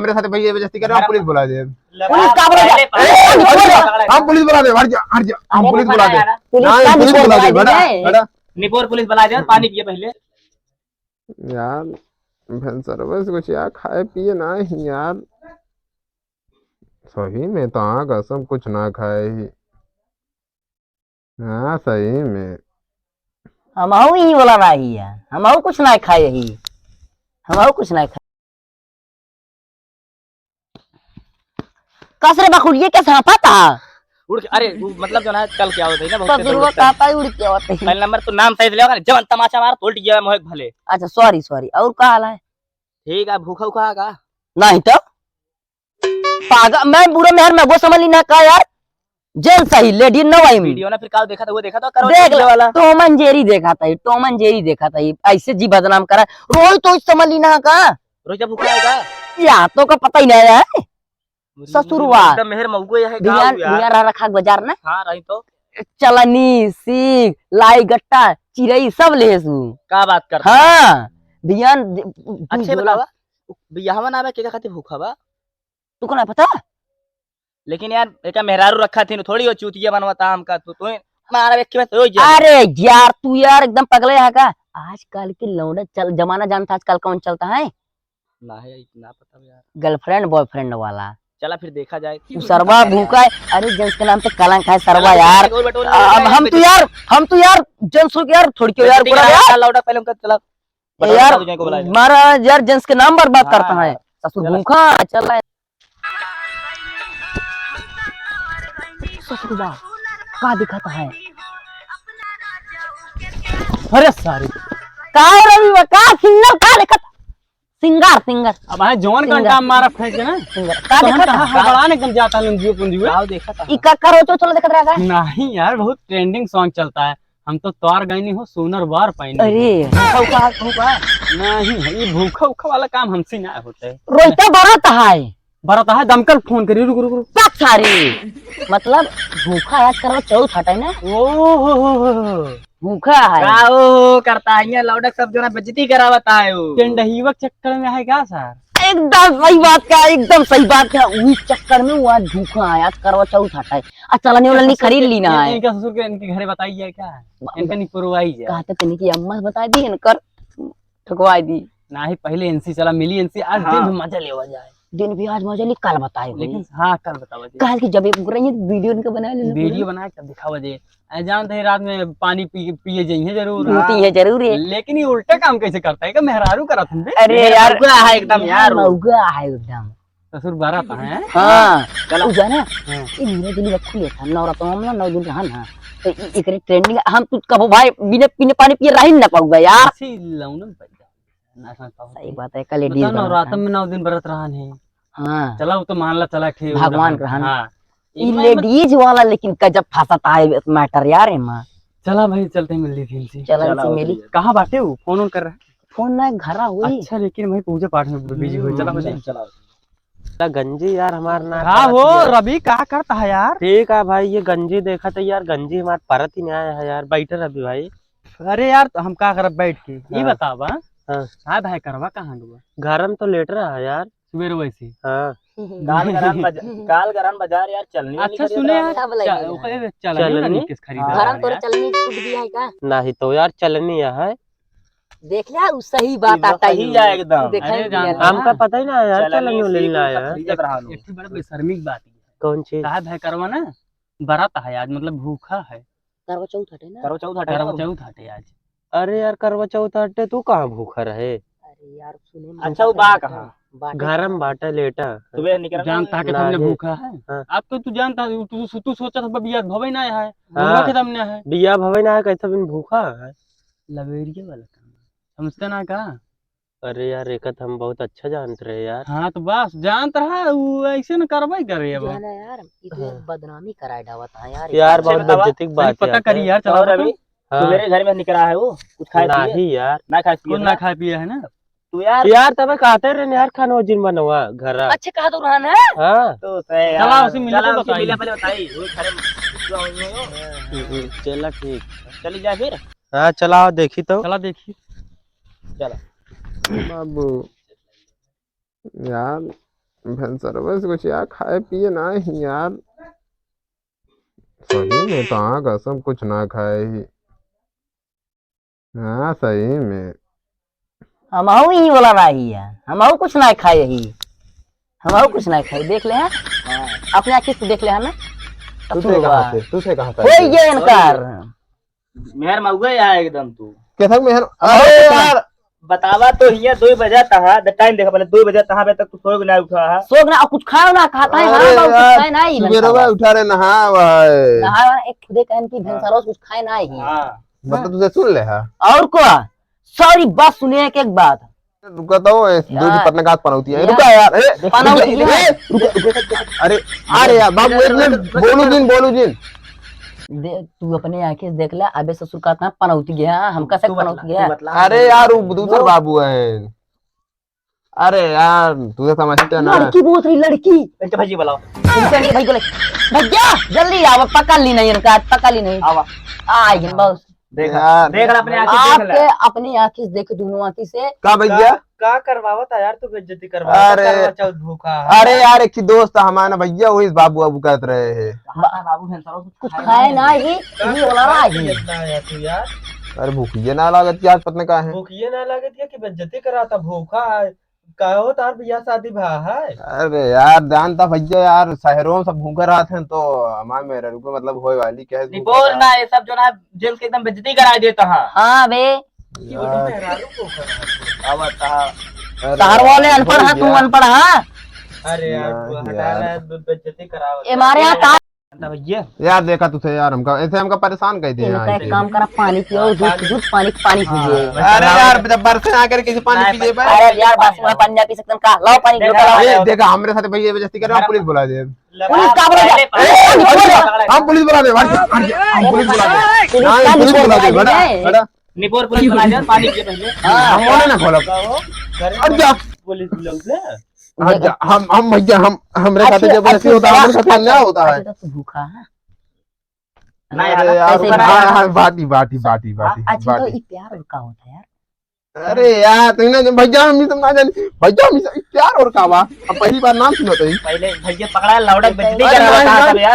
मेरे साथ भैया जबरदस्ती कर रहे हो, हम पुलिस बुला दे। पुलिस का बोला, हम पुलिस बुला दे, हट जा हट जा, हम पुलिस बुला दे, पुलिस पुलिस बुला दे, का बड़ा निपोर पुलिस बुला दे, पानी पिए पहले। यार सर्विस कुछ यार खाए पिए ना ही यार, सही में तो कसम कुछ ना खाए ही। हाँ सही में हम ही बोला रही है, हम कुछ ना खाए ही, हम कुछ ना खाए। कसरे बखुड़िए कैसे हाँ पता उड़ अरे मतलब जो ना कल क्या होता है ना, बहुत दुर्वा कहता है उड़ क्या होता है। पहले नंबर तो नाम सही लेगा, जवन तमाचा मार तो उल्ट गया मोहक भले। अच्छा सॉरी सॉरी, और का हाल है? ठीक है, भूखा उखा का नहीं तो पागल मैं बुरा मेहर में वो समझ ली ना का यार, जेंट्स सही लेडी नो आई वीडियो ना फिर काल देखा था, वो देखा था करो देख वाला टॉम एंड जेरी देखा था, टॉम एंड जेरी देखा था, ऐसे जी बदनाम करा रोज तो समझ ली ना का रोज जब भूखा आएगा या तो का पता ही नहीं है ससुरवा एकदम मेहर मऊगो है भियान भियान रखा बाजार में। हां रही तो चलनी सीख लाई गट्टा चिरई सब लेसु का बात करता। हाँ भियान अच्छे बतावा बियाहवा ना के खातिर भूखा बा तू को ना पता, लेकिन यार एक मेहरारू रखा थी थोड़ी हो चूतिया बनवाता हमका तो मारा व्यक्ति में हो जा। अरे यार तू यार एकदम पगले है का, आजकल की लौंडे चल जमाना जानता आजकल कौन चलता है ना है इतना पता यार, गर्लफ्रेंड बॉयफ्रेंड वाला। चला फिर देखा जाए। सरवा भूखा है, अरे जेंट्स के नाम पे कलंक है सरवा यार। अब हम तो यार जेंट्स हो यार थोड़ी क्यों यार बुरा यार लाउडा पहले उनका चला यार मारा यार जेंट्स के नाम पर बात करता है ससुर भूखा चल रहा है। ससुर का दिखाता है, अरे सारी का रवि का सिंगर का दिखाता, सिंगर सिंगर अब है जोन घंटा मारा फेंक के ना सिंगर का दिखाता कहां बड़ा एकदम जाता लंजियो पुंजियो आओ देखा था ई का करो तो चलो दिखत रहा है नहीं यार, बहुत ट्रेंडिंग सॉन्ग चलता है। हम तो तोर गईनी हो सोनर बार पाइन। अरे भूखा नहीं है ये, भूखा उखा वाला काम हमसे ना होता है। रोइता बरत है बरता है दमकल फोन करी रुक रुक रुक सब सारी मतलब भूखा आज करो चौथ हटे ना ओ हो भूखा है आओ करता है ये लाउडा सब जो ना बेइज्जती करावता है वो टेंडहीवक चक्कर में है क्या सर? एकदम सही बात का, एकदम सही बात का, उसी चक्कर में वो आज भूखा है, आज करवा चौथ हटा है, आज चलने वाला नहीं खरीद ली ना है। इनका ससुर के इनके घरे बताइए क्या है, इनका नहीं पुरवाई जाए। कहते थे कि अम्मा बता दी इनकर ठुकवाई दी ना ही पहले एनसी चला मिली एनसी आज दिन में मजा लेवा जाए। दिन भी आज मजा ली कल बताए लेकिन हाँ कल बतावा जी, कल की जब एक बुरा वीडियो इनका बना लेना वीडियो बना के दिखावा जे जानते हैं रात में पानी पिए जाइए जरूर होती है जरूर है, लेकिन ये उल्टा काम कैसे करता है? क्या मेहरारू करा तुम बे? अरे यार मौका है एकदम यार मौका है एकदम ससुर बारात है। हाँ चलो जाना ये मेरे दिल रखू ले था नौरा तो हम ना 9 दिन रहा ना तो एकरे ट्रेंडिंग हम तू कहो भाई बिना पीने पानी पिए रह ही ना पाऊंगा यार। ऐसी लौनम पैदा ना पाऊं। सही बात है कल लेडीज ना रात में 9 दिन बरत रहा है। हाँ चला वो तो मान ला चला ठीक भगवान का हाँ ये लेडीज वाला लेकिन गजब फंसाता है मैटर यार एमा। चला भाई चलते हैं मिलती थी इनसे। चला इनसे मिली कहाँ बाटे वो फोन ऑन कर रहा है? फोन ना घर हुई। अच्छा लेकिन भाई पूजा पाठ में बिजी हो। चला गंजी यार हमार ना हाँ हो रवि क्या करता है यार? ठीक है भाई, ये गंजी देखा था यार, गंजी हमारे परत ही नहीं आया है यार, बैठे रवि भाई। अरे यार तो हम क्या करब बैठ के ये हाँ। बतावा हाँ भाई करवा कहाँ डूबा घर में तो लेट रहा है यार सवेरे वैसे। हाँ काल गरान बाजार यार चलनी। अच्छा सुने यार चलनी किस घर तो खरीदा चलनी टूट गया है का नहीं तो यार चलनी है देख लिया सही बात आता ही जाए एकदम। देखा अरे ही जान लिया। हमका पता ही ना यार चलनी ले लाया है। एक बड़ा बेशर्मिक बात है। कौन चीज? साहब है करवा ना बारात है आज, मतलब भूखा है। करवा चौथ हटे ना करो चौथ करवा चौथ हटे आज। अरे यार करवा चौथ हटे तू कहाँ भूखा रहे? अरे यार सुने अच्छा वो बा कहाँ घर में बाटा लेटा सुबह निकल जानता कि तुमने भूखा है। हाँ। अब तो तू जानता तू सोचा था बिया भवे ना है हाँ। भूखा के दम है बिया भवे ना है कैसा बिन भूखा है? लवेरिया वाला काम समझते ना का? अरे यार एक हम बहुत अच्छा जानते रहे यार। हाँ तो बस जानता रहा वो ऐसे न करवाई करे अब जाना यार ये तो एक बदनामी कराए डावत है यार यार अच्छा बहुत बतावा। बेइज्जती की बात पता है। करी यार चला और अभी सुबह घर में निकला है वो कुछ खाए पिए नहीं यार ना खाए कौन ना खाए पिए है ना तू यार यार तब कहते रहे यार खाना जिन बनवा घर। अच्छे कहा तो रहा ना हाँ तो सही यार। चला उसे मिले तो चला, उसे बताइए। मिले पहले बताइए वो घर चला ठीक चली जाए फिर। हाँ चला देखी तो चला देखिए चला बाबू यार भैंसर बस कुछ यार खाए पिए ना ही यार। सही में तो हाँ कसम कुछ ना खाए ही। हाँ सही में। हमहू ही बोला रही है, हमहू कुछ ना खाए ही, हमहू कुछ ना खाए। देख ले हैं, अपने आँखी से देख ले हैं ना। तुझे कहाँ से हो ये इनकार मेहर मऊगा यहाँ एकदम तू कैसा मेहर। अरे यार बतावा तो हिया 2 बजे तहा द टाइम देखा पहले 2 बजे तहा पे तक तू सोए ना उठा है। सोग ना कुछ खाओ ना खाता है। अरे हाँ, कुछ यार, खाए ना ही सुबेरे में उठा रहे नहा भाई। नहा एक खुदे कहन की भैंसा कुछ खाए ना ही। हाँ मतलब तुझे सुन ले है। और को सारी बात सुनिए एक बात। रुका तो दो जी पटना घात पनौती है। यार, रुका यार पनौती है। अरे अरे यार बाबू एक मिनट बोलू जिन तू अपने आंखें से देख ले। अबे ससुर का था पनौती गया, हमका से पनौती गया। अरे यार वो दूसर बाबू है। अरे यार तुझे समझते ना। लड़की बोल रही लड़की। इनके भाजी बुलाओ भाई बोले भैया जल्दी आओ, पकड़ ली नहीं इनका, पकड़ ली नहीं। आवा आएगी बस। देख यार देख अपने आंखें देख ले। आपके अपनी आंखें से देख, दोनों आंखें से। का भैया का करवावता यार तू बेइज्जती अरे करवा चौथ भूखा है। अरे यार एक दोस्त हमारा भैया वही बाबू बाबू कहते रहे हैं। बाबू भैंसरो कुछ खाए ना ही ये बोला ना ही। इतना है तू यार, अरे भूखिए ना लागत की आज पटना का है। भूखिए ना लागत क्या कि बेइज्जती कराता भूखा है। कहो तार बियाह शादी भा है। अरे यार जानता भैया यार शहरों में सब भूखे रहते हैं तो हमारे मेरे रुको मतलब होए वाली क्या है बोल ना ये सब जो ना जेल के एकदम बेइज्जती करा देता हां। हाँ बे आवा तहा शहर वाले अनपढ़ है, तू अनपढ़ है। अरे यार यार, हटा रहा बेइज्जती करावत। ये हमारे यहाँ का भैया यार देखा तुझे यार हमका ऐसे हमका परेशान कर दिया इनका एक काम करा, पानी पियो, दूध दूध पानी पीजिए। अरे यार जब बरसे आकर किसी पानी पी ले भाई। अरे यार बस में पानी ना पी सकते का, लाओ पानी लोटा लाओ। ये देखा हमारे साथ भैया जबरदस्ती कर रहे हैं, पुलिस बुला दे। पुलिस का बोला हम पुलिस बुला दे हम पुलिस बुला दे। पुलिस हाँ, का पुलिस बुला दे बड़ा है। बड़ा निपोर पुलिस बना दे पानी पिए पहले। हम मोने ना खोला। अरे जा पुलिस बुलाऊ हम भैया हम हमरे साथ जबरदस्ती होता है, हमारे साथ अन्याय होता है। तो भूखा है। ना अरे यार यार ऐसे हाँ हाँ बाटी बाटी बाटी अच्छा तो बाटी। ये प्यार का होता है यार। अरे यार तुमने भैया हम तुम ना जाने भैया हम प्यार और कावा अब पहली बार नाम सुनो तो पहले भैया पकड़ा लौड़क बेइज्जती अरे करा नहीं, था नहीं। यार।